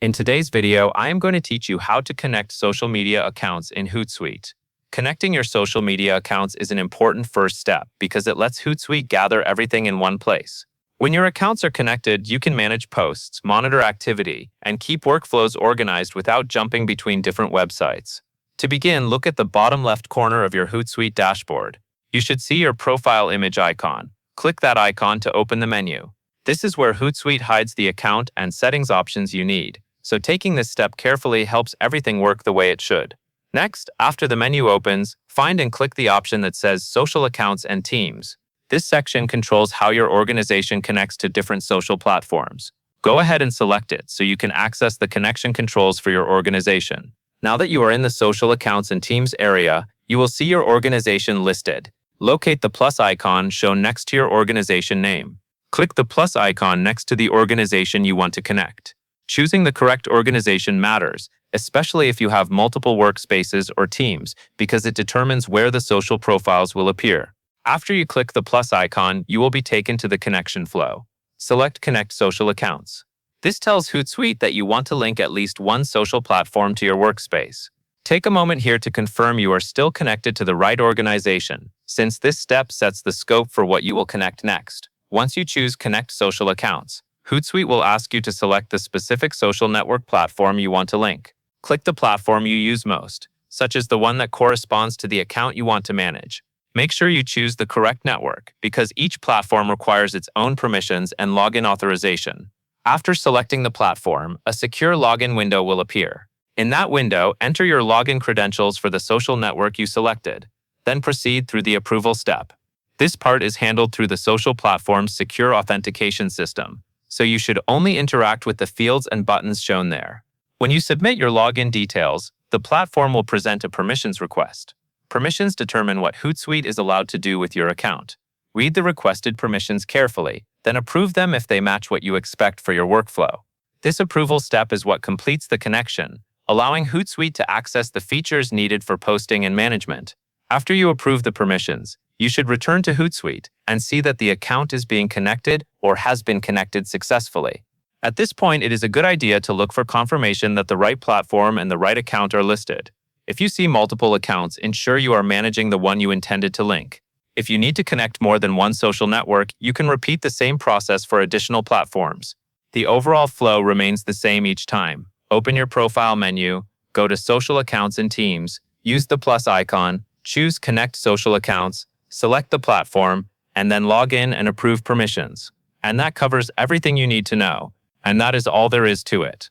In today's video, I am going to teach you how to connect social media accounts in Hootsuite. Connecting your social media accounts is an important first step because it lets Hootsuite gather everything in one place. When your accounts are connected, you can manage posts, monitor activity, and keep workflows organized without jumping between different websites. To begin, look at the bottom left corner of your Hootsuite dashboard. You should see your profile image icon. Click that icon to open the menu. This is where Hootsuite hides the account and settings options you need, so taking this step carefully helps everything work the way it should. Next, after the menu opens, find and click the option that says Social Accounts and Teams. This section controls how your organization connects to different social platforms. Go ahead and select it so you can access the connection controls for your organization. Now that you are in the Social Accounts and Teams area, you will see your organization listed. Locate the plus icon shown next to your organization name. Click the plus icon next to the organization you want to connect. Choosing the correct organization matters, especially if you have multiple workspaces or teams, because it determines where the social profiles will appear. After you click the plus icon, you will be taken to the connection flow. Select Connect Social Accounts. This tells Hootsuite that you want to link at least one social platform to your workspace. Take a moment here to confirm you are still connected to the right organization, since this step sets the scope for what you will connect next. Once you choose Connect Social Accounts, Hootsuite will ask you to select the specific social network platform you want to link. Click the platform you use most, such as the one that corresponds to the account you want to manage. Make sure you choose the correct network, because each platform requires its own permissions and login authorization. After selecting the platform, a secure login window will appear. In that window, enter your login credentials for the social network you selected. Then proceed through the approval step. This part is handled through the social platform's secure authentication system, so you should only interact with the fields and buttons shown there. When you submit your login details, the platform will present a permissions request. Permissions determine what Hootsuite is allowed to do with your account. Read the requested permissions carefully, then approve them if they match what you expect for your workflow. This approval step is what completes the connection, allowing Hootsuite to access the features needed for posting and management. After you approve the permissions, you should return to Hootsuite and see that the account is being connected or has been connected successfully. At this point, it is a good idea to look for confirmation that the right platform and the right account are listed. If you see multiple accounts, ensure you are managing the one you intended to link. If you need to connect more than one social network, you can repeat the same process for additional platforms. The overall flow remains the same each time. Open your profile menu, go to Social Accounts and Teams, use the plus icon, choose Connect Social Accounts, select the platform, and then log in and approve permissions. And that covers everything you need to know. And that is all there is to it.